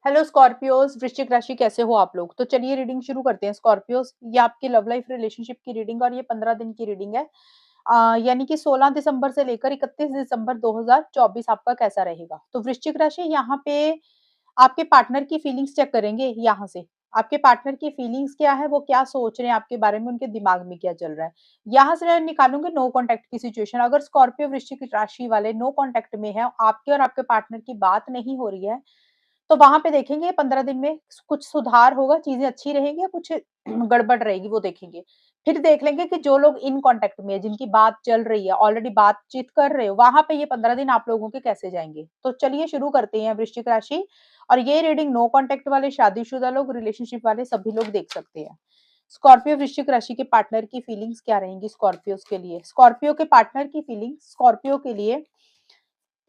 Hello Scorpios, वृश्चिक राशि कैसे हो आप लोग। तो चलिए रीडिंग शुरू करते हैं स्कॉर्पियोज। ये आपकी लव लाइफ रिलेशनशिप की रीडिंग और ये 15 दिन की रीडिंग है। यानी कि 16 दिसंबर से लेकर 31 दिसंबर 2024 आपका कैसा रहेगा। तो वृश्चिक राशि यहाँ पे आपके पार्टनर की फीलिंग्स चेक करेंगे। यहाँ से आपके पार्टनर की फीलिंग्स क्या है, वो क्या सोच रहे हैं आपके बारे में, उनके दिमाग में क्या चल रहा है। यहाँ से मैं निकालूंगी नो कॉन्टेक्ट की सिचुएशन। अगर स्कॉर्पियो वृश्चिक राशि वाले नो कॉन्टेक्ट में है, आपके और आपके पार्टनर की बात नहीं हो रही है, तो वहां पे देखेंगे 15 दिन में कुछ सुधार होगा, चीजें अच्छी रहेंगी या कुछ गड़बड़ रहेगी, वो देखेंगे। फिर देख लेंगे कि जो लोग इन कांटेक्ट में है, जिनकी बात चल रही है, ऑलरेडी बातचीत कर रहे हो, वहां पे ये 15 दिन आप लोगों के कैसे जाएंगे। तो चलिए शुरू करते हैं वृश्चिक राशि। और ये रीडिंग नो कांटेक्ट वाले, शादीशुदा लोग, रिलेशनशिप वाले सभी लोग देख सकते हैं। स्कॉर्पियो वृश्चिक राशि के पार्टनर की फीलिंग्स क्या रहेंगी स्कॉर्पियो के लिए। स्कॉर्पियो के पार्टनर की फीलिंग्स स्कॉर्पियो के लिए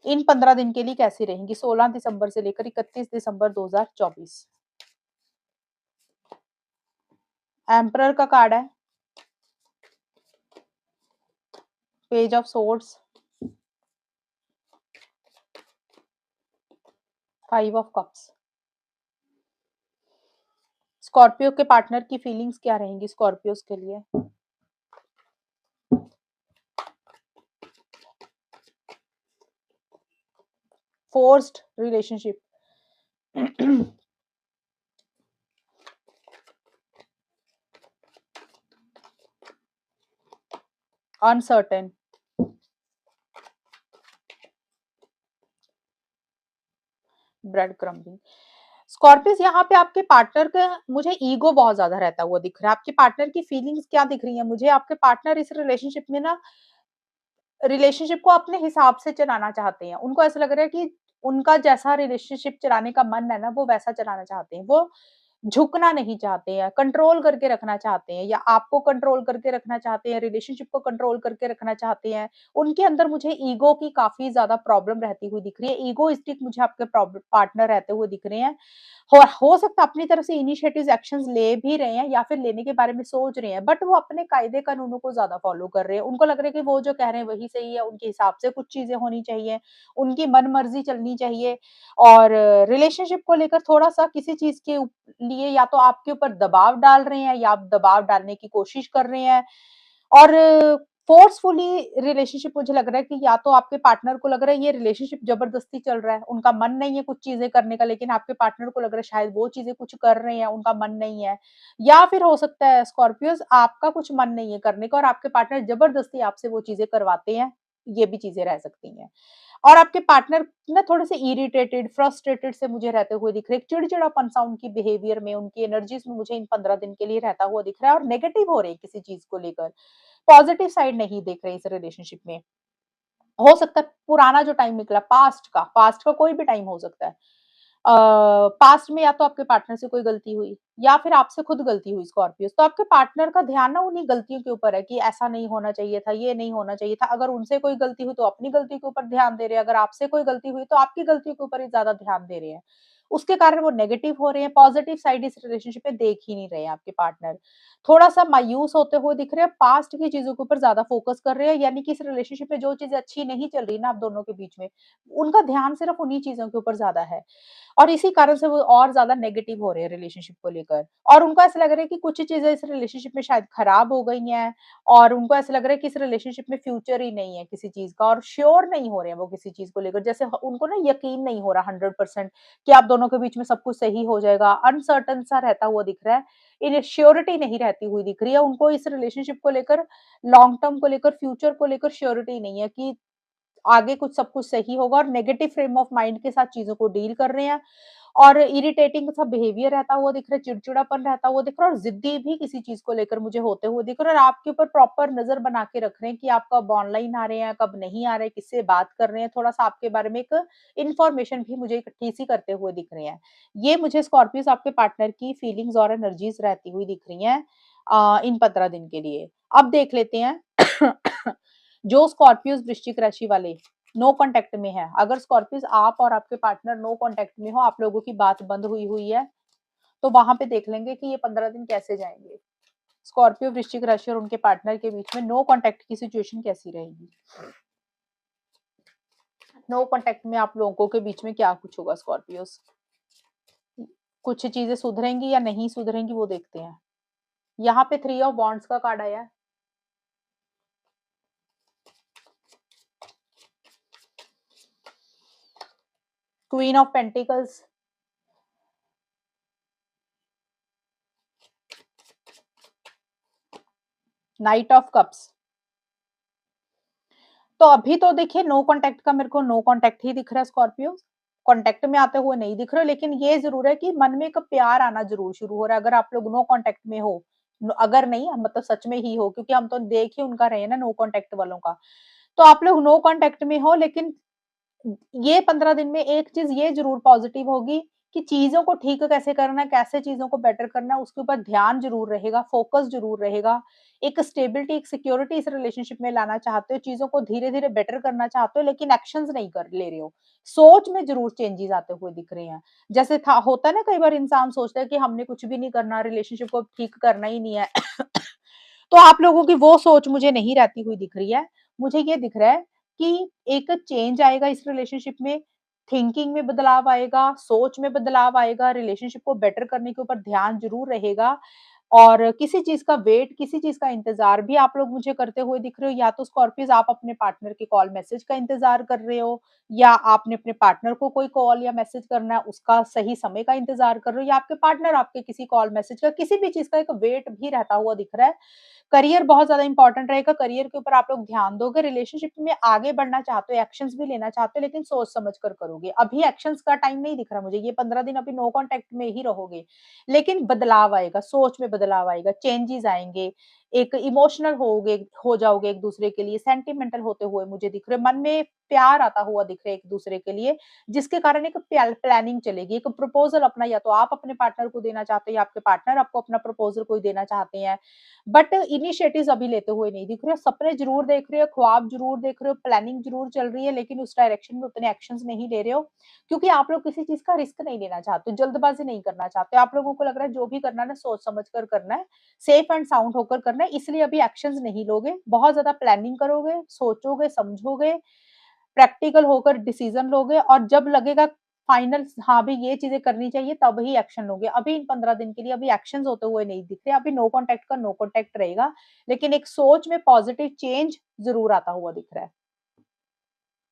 इन 15 दिन के लिए कैसी रहेंगी, 16 दिसंबर से लेकर 31 दिसंबर 2024। एम्परर का कार्ड है, page of swords, 5 of cups. Scorpio के पार्टनर की फीलिंग्स क्या रहेंगी स्कॉर्पियोज के लिए। Forced relationship, uncertain, bread crumbing. Scorpius यहाँ पे आपके पार्टनर का मुझे ईगो बहुत ज्यादा रहता हुआ दिख रहा है। आपके पार्टनर की फीलिंग्स क्या दिख रही है मुझे, आपके पार्टनर इस रिलेशनशिप में ना रिलेशनशिप को अपने हिसाब से चलाना चाहते हैं। उनको ऐसा लग रहा है कि उनका जैसा रिलेशनशिप चलाने का मन है ना, वो वैसा चलाना चाहते हैं। वो झुकना नहीं चाहते हैं, कंट्रोल करके रखना चाहते हैं, या आपको कंट्रोल करके रखना चाहते हैं, रिलेशनशिप को कंट्रोल करके रखना चाहते हैं। उनके अंदर मुझे ईगो की काफ़ी ज़्यादा प्रॉब्लम रहती हुई दिख रही है। ईगोइस्टिक मुझे आपके पार्टनर रहते हुए दिख रहे हैं। हो सकता है अपनी तरफ से इनिशिएटिव्स एक्शंस ले भी रहे हैं या फिर लेने के बारे में सोच रहे हैं, बट वो अपने कायदे कानूनों को ज़्यादा फ़ॉलो कर रहे हैं। उनको लग रहा है कि वो जो कह रहे हैं वही सही है, उनके हिसाब से कुछ चीज़ें होनी चाहिए, उनकी मन-मर्ज़ी चलनी चाहिए। और रिलेशनशिप को लेकर थोड़ा-सा किसी चीज़ के लिए या तो आपके ऊपर दबाव डाल रहे हैं या आप दबाव डालने की कोशिश कर रहे हैं। और फोर्सफुली रिलेशनशिप, मुझे लग रहा है कि या तो आपके पार्टनर को लग रहा है ये रिलेशनशिप जबरदस्ती चल रहा है, उनका मन नहीं है कुछ चीजें करने का, लेकिन आपके पार्टनर को लग रहा है शायद वो चीजें कुछ कर रहे हैं, उनका मन नहीं है। या फिर हो सकता है स्कॉर्पियोज आपका कुछ मन नहीं है करने का और आपके पार्टनर जबरदस्ती आपसे वो चीजें करवाते हैं। ये भी चीजें रह सकती हैं। और आपके पार्टनर ना थोड़े से इरिटेटेड, फ्रस्ट्रेटेड से मुझे रहते हुए दिख रहे हैं। चिड़चिड़ापन सा उनकी बिहेवियर में, उनकी एनर्जीज में मुझे इन 15 दिन के लिए रहता हुआ दिख रहा है और नेगेटिव हो रहे हैं किसी चीज को लेकर। पॉजिटिव साइड नहीं देख रहे इस रिलेशनशिप में। हो सकता है पुराना जो टाइम निकला, पास्ट का कोई भी टाइम हो सकता है। पास्ट में या तो आपके पार्टनर से कोई गलती हुई या फिर आपसे खुद गलती हुई स्कॉर्पियो, तो आपके पार्टनर का ध्यान ना उन्हीं गलतियों के ऊपर है कि ऐसा नहीं होना चाहिए था, ये नहीं होना चाहिए था। अगर उनसे कोई गलती हुई तो अपनी गलती के ऊपर ध्यान दे रहे हैं, अगर आपसे कोई गलती हुई तो आपकी गलतियों के ऊपर ही ज्यादा ध्यान दे रहे हैं। उसके कारण वो नेगेटिव हो रहे हैं, पॉजिटिव साइड इस रिलेशनशिप में देख ही नहीं रहे हैं आपके पार्टनर। थोड़ा-सा मायूस होते हुए दिख रहे हैं, पास्ट की चीज़ों के ऊपर ज़्यादा फ़ोकस कर रहे हैं, यानी कि इस रिलेशनशिप में जो चीज़ें अच्छी नहीं चल रही ना आप दोनों के बीच में, उनका ध्यान सिर्फ़ उन्हीं चीज़ों के ऊपर ज़्यादा है। और इसी कारण से वो और ज़्यादा नेगेटिव हो रहे हैं रिलेशनशिप को लेकर। और उनको ऐसा लग रहा है कि कुछ चीज़ें इस रिलेशनशिप में शायद खराब हो गई हैं और उनको ऐसा लग रहा है कि इस रिलेशनशिप में फ्यूचर ही नहीं है किसी चीज़ का, और श्योर नहीं हो रहे हैं वो किसी चीज़ को लेकर। जैसे ह उनको ना यकीन नहीं हो रहा 100% कि आप दोनों के बीच में सब कुछ सही हो जाएगा, अनसर्टेन सा रहता हुआ दिख रहा है। इन्हें श्योरिटी नहीं रहती हुई दिख रही है। उनको इस रिलेशनशिप को लेकर, लॉन्ग टर्म को लेकर, फ्यूचर को लेकर श्योरिटी नहीं है कि आगे कुछ सब कुछ सही होगा, और नेगेटिव फ्रेम ऑफ माइंड के साथ चीज़ों को डील कर रहे हैं। और इरिटेटिंग सा बिहेवियर रहता हुआ दिख रहा है, चिड़चिड़ापन रहता हुआ दिख रहा है और ज़िद्दी भी किसी चीज़ को लेकर मुझे होते हुए दिख रहा है, और आपके ऊपर प्रॉपर नज़र बना के रख रहे हैं कि आप कब ऑनलाइन आ रहे हैं, कब नहीं आ रहे, किससे बात कर रहे हैं। थोड़ा-सा आपके बारे में एक इन्फॉर्मेशन भी मुझे इकट्ठी-सी करते हुए दिख रहे हैं। ये मुझे स्कॉर्पियोज़ आपके पार्टनर की फीलिंग्स और एनर्जीज़ रहती हुई दिख रही हैं इन 15 दिन के लिए। अब देख लेते हैं जो स्कॉर्पियोज़ वृश्चिक राशि वाले नो कांटेक्ट में है। अगर स्कॉर्पियोस आप और आपके पार्टनर नो कांटेक्ट में हो, आप लोगों की बात बंद हुई हुई है, तो वहां पे देख लेंगे कि ये 15 दिन कैसे जाएंगे। स्कॉर्पियो वृश्चिक राशि और उनके पार्टनर के बीच में नो कांटेक्ट की सिचुएशन कैसी रहेगी। नो कांटेक्ट में आप लोगों के बीच में क्या कुछ होगा स्कॉर्पियोस। कुछ चीज़ें सुधरेंगी या नहीं सुधरेंगी वो देखते हैं। यहाँ पे 3 ऑफ वॉन्ड्स का कार्ड आया है। Queen of pentacles, night of cups. तो अभी तो देखिए नो कॉन्टैक्ट का मेरे को नो कॉन्टैक्ट ही दिख रहा है स्कॉर्पियो। कॉन्टैक्ट में आते हुए नहीं दिख रहे हो, लेकिन ये ज़रूर है कि मन में एक प्यार आना ज़रूर शुरू हो रहा है, अगर आप लोग नो कॉन्टैक्ट में हो। न अगर नहीं मतलब सच में ही हो, क्योंकि हम तो देख ही उनका रहे हैं ना नो कॉन्टैक्ट वालों का। तो आप लोग नो कॉन्टैक्ट में हो, लेकिन ये 15 दिन में एक चीज़ ये ज़रूर पॉज़िटिव होगी कि चीज़ों को ठीक कैसे करना है, कैसे चीज़ों को बेटर करना है, उसके ऊपर ध्यान ज़रूर रहेगा, फ़ोकस ज़रूर रहेगा। एक स्टेबिलिटी, एक सिक्योरिटी इस रिलेशनशिप में लाना चाहते हो, चीज़ों को धीरे-धीरे बेटर करना चाहते हो, लेकिन एक्शंस नहीं कर ले रहे हो। सोच में ज़रूर चेंजेज़ आते हुए दिख रहे हैं। जैसे था होता है ना, कई बार इंसान सोचता है कि हमने कुछ भी नहीं करना, रिलेशनशिप को ठीक करना ही नहीं है। तो आप लोगों की वो सोच मुझे नहीं रहती हुई दिख रही है। मुझे ये दिख रहा है कि एक चेंज आएगा इस रिलेशनशिप में, थिंकिंग में बदलाव आएगा, सोच में बदलाव आएगा, रिलेशनशिप को बेटर करने के ऊपर ध्यान ज़रूर रहेगा और किसी चीज़ का वेट, किसी चीज़ का इंतज़ार भी आप लोग मुझे करते हुए दिख रहे हो। या तो स्कॉर्पियोज़ आप अपने पार्टनर के कॉल मैसेज का इंतज़ार कर रहे हो, या आपने अपने पार्टनर को कोई कॉल या मैसेज करना है, उसका सही समय का इंतज़ार कर रहे हो, या आपके पार्टनर आपके किसी कॉल मैसेज का, किसी भी चीज़ का एक वेट भी रहता हुआ दिख रहा है। करियर बहुत ज़्यादा इम्पोर्टेंट रहेगा, करियर के ऊपर आप लोग ध्यान दोगे, रिलेशनशिप में आगे बढ़ना चाहते हो, एक्शंस भी लेना चाहते हो, लेकिन सोच समझ कर करोगे। अभी एक्शंस का टाइम नहीं दिख रहा मुझे, ये 15 दिन अभी नो कॉन्टैक्ट में ही रहोगे, लेकिन बदलाव आएगा, सोच में बदलाव आएगा, चेंजेस आएँगे, एक इमोशनल हो जाओगे एक-दूसरे के लिए, सेंटिमेंटल होते हुए मुझे दिख रहे हो, मन में प्यार आता हुआ दिख रहा है एक-दूसरे के लिए, जिसके कारण एक प्लानिंग चलेगी, एक प्रपोज़ल अपना या तो आप अपने पार्टनर को देना चाहते हो या आपके पार्टनर आपको अपना प्रपोज़ल कोई देना चाहते हैं। बट इनिशिएटिव्स अभी लेते हुए नहीं दिख रहे हो, सपने ज़रूर देख रहे हो, ख्वाब ज़रूर देख रहे हो, प्लानिंग ज़रूर चल रही है, लेकिन उस डायरेक्शन में उतने एक्शंस नहीं ले रहे हो, क्योंकि आप लोग किसी चीज़ का रिस्क नहीं लेना चाहते हो, जल्दबाज़ी नहीं करना चाहते हो। आप लोगों को लग रहा है जो भी करना है ना सोच समझ कर करना है, सेफ एंड साउंड होकर करना है, इसलिए अभी एक्शंस नहीं लोगे। बहुत ज़्यादा प्लानिंग करोगे, सोचोगे, समझोगे, प्रैक्टिकल होकर डिसीज़न लोगे और जब लगेगा फाइनल हाँ, भई ये चीज़ें करनी चाहिए तब ही एक्शन लोगे। अभी इन 15 दिन के लिए अभी एक्शन्स होते हुए नहीं दिख रहे, अभी नो कॉन्टैक्ट का नो कॉन्टैक्ट रहेगा, लेकिन एक सोच में पॉजिटिव चेंज ज़रूर आता हुआ दिख रहा है।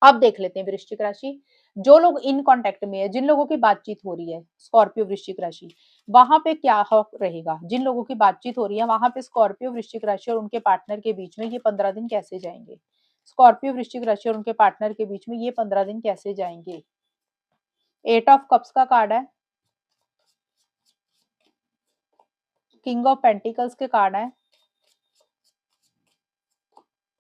अब देख लेते हैं वृश्चिक राशि, जो लोग इन कॉन्टैक्ट में है, जिन लोगों की बातचीत हो रही है, स्कॉर्पियो वृश्चिक राशि, वहाँ पे क्या रहेगा? जिन लोगों की बातचीत हो रही है, वहाँ पे स्कॉर्पियो वृश्चिक राशि और उनके पार्टनर के बीच में ये 15 दिन कैसे जाएँगे? स्कॉर्पियो वृश्चिक राशि और उनके पार्टनर के बीच में ये 15 दिन कैसे जाएँगे? 8 ऑफ कप्स का कार्ड है, किंग ऑफ पेंटिकल्स के कार्ड हैं,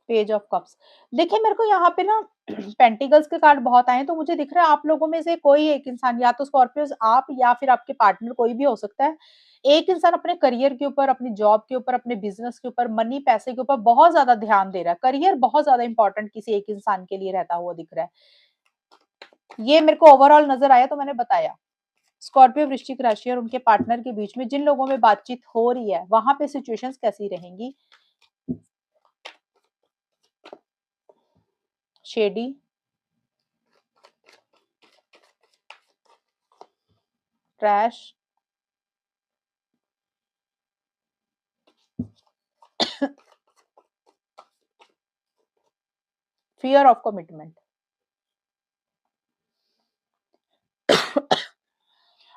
पेज ऑफ कप्स। देखिए मेरे को यहाँ पे ना पेंटिकल्स के कार्ड बहुत आए हैं, तो मुझे दिख रहा है आप लोगों में से कोई एक इंसान या तो स्कॉर्पियोज़ आप या फिर आपके पार्टनर कोई भी हो सकता है। एक इंसान अपने करियर के ऊपर, अपनी जॉब के ऊपर, अपने बिज़नेस के ऊपर, मनी पैसे के ऊपर बहुत ज़्यादा ध्यान दे रहा है। करियर बहुत ज़्यादा इम्पोर्टेंट किसी एक इंसान के लिए रहता हुआ दिख रहा है। ये मेरे को ओवरऑल नज़र आया तो मैंने बताया। स्कॉर्पियो वृश्चिक राशि और उनके पार्टनर के बीच में जिन लोगों में बातचीत हो रही है, वहाँ पे सिचुएशंस कैसी रहेंगी? Shady, trash, fear of commitment.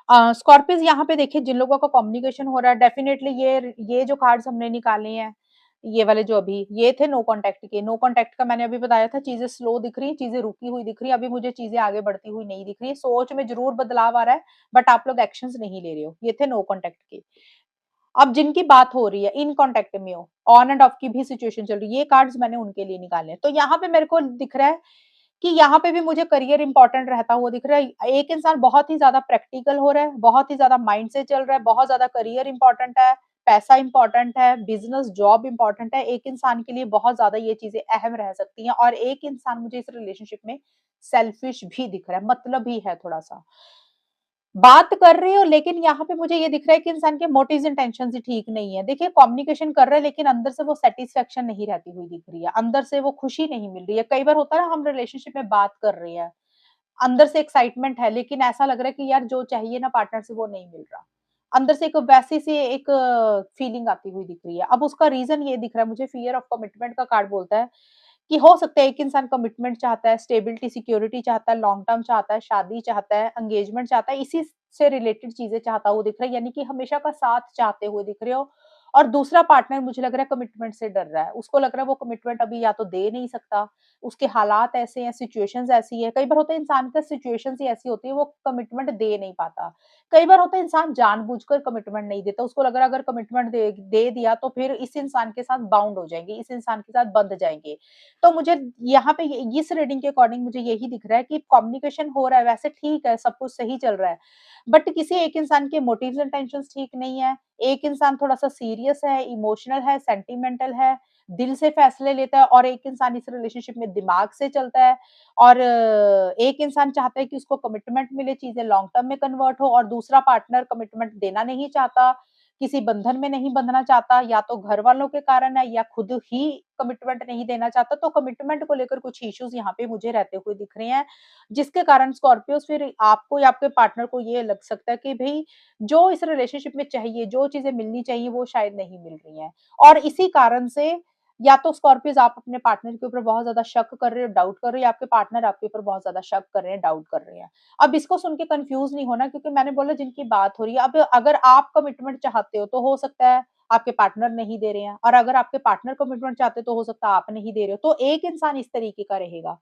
Scorpios यहाँ पे देखिए जिन लोगों का कम्युनिकेशन हो रहा है डेफिनिटली ये जो कार्ड्स हमने निकाले हैं, ये वाले जो अभी ये थे नो कॉन्टैक्ट के। नो कॉन्टैक्ट का मैंने अभी बताया था चीज़ें स्लो दिख रही हैं, चीज़ें रुकी हुई दिख रही हैं, अभी मुझे चीज़ें आगे बढ़ती हुई नहीं दिख रही है। सोच में ज़रूर बदलाव आ रहा है, बट आप लोग एक्शंस नहीं ले रहे हो। ये थे नो कॉन्टैक्ट के। अब जिनकी बात हो रही है, इन कॉन्टैक्ट में हो, ऑन एंड ऑफ की भी सिचुएशन चल रही है, ये कार्ड्स मैंने उनके लिए निकाले हैं। तो यहाँ पे मेरे को दिख रहा है कि यहाँ पे भी मुझे करियर इम्पोर्टेंट रहता हुआ दिख रहा है। एक इंसान बहुत ही ज़्यादा प्रैक्टिकल हो रहा है, बहुत ही ज़्यादा माइंड से चल रहा है, बहुत ज़्यादा करियर इम्पोर्टेंट है, पैसा इम्पोर्टेंट है, बिज़नेस जॉब इम्पोर्टेंट है। एक इंसान के लिए बहुत ज़्यादा ये चीज़ें अहम रह सकती हैं और एक इंसान मुझे इस रिलेशनशिप में सेल्फिश भी दिख रहा है, मतलबी है थोड़ा-सा। बात कर रहे हो लेकिन यहाँ पे मुझे ये दिख रहा है कि इंसान के मोटिव्स इंटेंशंस ही ठीक नहीं है। देखिए कम्युनिकेशन कर रहा है लेकिन अंदर से वो सैटिस्फैक्शन नहीं रहती हुई दिख रही है। अंदर से वो खुशी नहीं मिल रही है। कई बार होता है ना हम रिलेशनशिप में बात कर रहे हैं अंदर से एक्साइटमेंट है, लेकिन ऐसा लग रहा है कि यार जो चाहिए ना पार्टनर से वो नहीं मिल रहा। अंदर से एक वैसी सी एक फीलिंग आती हुई दिख रही है। अब उसका रीज़न ये दिख रहा है मुझे, फ़ियर ऑफ कमिटमेंट का कार्ड बोलता है कि हो सकता है एक इंसान कमिटमेंट चाहता है, स्टेबिलिटी, सिक्योरिटी चाहता है, लॉन्ग टर्म चाहता है, शादी चाहता है, एंगेजमेंट चाहता है, इसी से रिलेटेड चीज़ें चाहता हुआ दिख रहा है, यानी कि हमेशा का साथ चाहते हुए दिख रहे हो। और दूसरा पार्टनर मुझे लग रहा है कमिटमेंट से डर रहा है। उसको लग रहा है वो कमिटमेंट अभी या तो दे नहीं सकता, उसके हालात ऐसे हैं, सिचुएशंस ऐसी है। कई बार होता है इंसान का सिचुएशंस ही ऐसी होती है, वो कमिटमेंट दे नहीं पाता। कई बार होता है इंसान जानबूझकर कमिटमेंट नहीं देता, उसको लग रहा है अगर कमिटमेंट दे दे दिया तो फिर इस इंसान के साथ बाउंड हो जाएँगे, इस इंसान के साथ बंध जाएँगे। तो मुझे यहाँ पे ये इस रीडिंग के अकॉर्डिंग मुझे यही दिख रहा है कि कम्युनिकेशन हो रहा है, वैसे ठीक है, सब कुछ सही चल रहा है। बट किसी एक इंसान के मोटिव्स एंड टेंशन्स ठीक नहीं है। एक इंसान थोड़ा-सा सीरियस है, इमोशनल है, सेंटिमेंटल है, दिल से फैसले लेता है और एक इंसान इस रिलेशनशिप में दिमाग से चलता है और एक इंसान चाहता है कि उसको कमिटमेंट मिले, चीज़ें लॉन्ग टर्म में कन्वर्ट हो और दूसरा पार्टनर कमिटमेंट देना नहीं चाहता, किसी बंधन में नहीं बंधना चाहता, या तो घर वालों के कारण है या खुद ही कमिटमेंट नहीं देना चाहता। तो कमिटमेंट को लेकर कुछ इश्यूज़ यहाँ पे मुझे रहते हुए दिख रहे हैं, जिसके कारण स्कॉर्पियोज़ फिर आपको या आपके पार्टनर को ये लग सकता है कि भई जो इस रिलेशनशिप में चाहिए, जो चीज़ें मिलनी चाहिए वो शायद नहीं मिल रही हैं। और इसी कारण से या तो स्कॉर्पियोज़ आप अपने पार्टनर के ऊपर बहुत ज़्यादा शक कर रहे हो, डाउट कर रहे हो, या आपके पार्टनर आपके ऊपर बहुत ज़्यादा शक कर रहे हैं, डाउट कर रहे हैं। अब इसको सुन के कन्फ्यूज़ नहीं होना, क्योंकि मैंने बोला जिनकी बात हो रही है, अब अगर आप कमिटमेंट चाहते हो तो हो सकता है आपके पार्टनर नहीं दे रहे हैं, और अगर आपके पार्टनर कमिटमेंट चाहते हैं तो हो सकता है आप नहीं दे रहे हो। तो एक इंसान इस तरीके का रहेगा,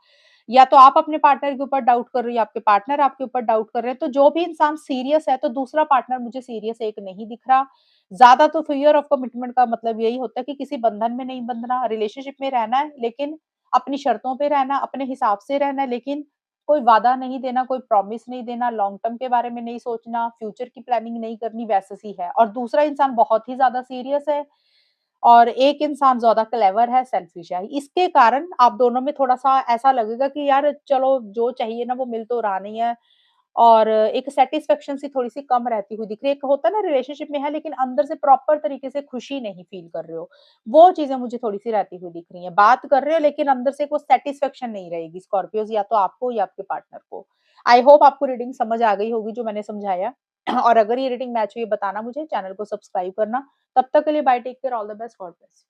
या तो आप अपने पार्टनर के ऊपर डाउट कर रहे हो या आपके पार्टनर आपके ऊपर डाउट कर रहे हैं। तो जो भी इंसान सीरियस है, तो दूसरा पार्टनर मुझे सीरियस एक नहीं दिख रहा। ज़्यादा तो फ़ियर ऑफ कमिटमेंट का मतलब यही होता है कि किसी बंधन में नहीं बंधना, रिलेशनशिप में रहना है, लेकिन अपनी शर्तों पे रहना, अपने हिसाब से रहना है, लेकिन कोई वादा नहीं देना, कोई प्रॉमिस नहीं देना, लॉन्ग टर्म के बारे में नहीं सोचना, फ्यूचर की प्लानिंग नहीं करनी, वैसे-सी है। और दूसरा इंसान बहुत ही ज़्यादा सीरियस है और एक इंसान ज़्यादा क्लेवर है, सेल्फिश है। इसके कारण आप दोनों में थोड़ा-सा ऐसा लगेगा कि यार चलो जो चाहिए ना वो मिल तो रहा नहीं है, और एक सैटिस्फैक्शन सी थोड़ी-सी कम रहती हुई दिख रही है। एक होता है ना रिलेशनशिप में है लेकिन अंदर से प्रॉपर तरीके से खुशी नहीं फ़ील कर रहे हो, वो चीज़ें मुझे थोड़ी-सी रहती हुई दिख रही हैं। बात कर रहे हो लेकिन अंदर से वो सैटिस्फैक्शन नहीं रहेगी स्कॉर्पियोज़, या तो आपको या आपके पार्टनर को। आई होप आपको रीडिंग समझ आ गई होगी जो मैंने समझाया। और अगर ये रीडिंग मैच हुई है बताना मुझे, चैनल को सब्सक्राइब करना। तब तक के लिए bye, take care, all the best, God bless.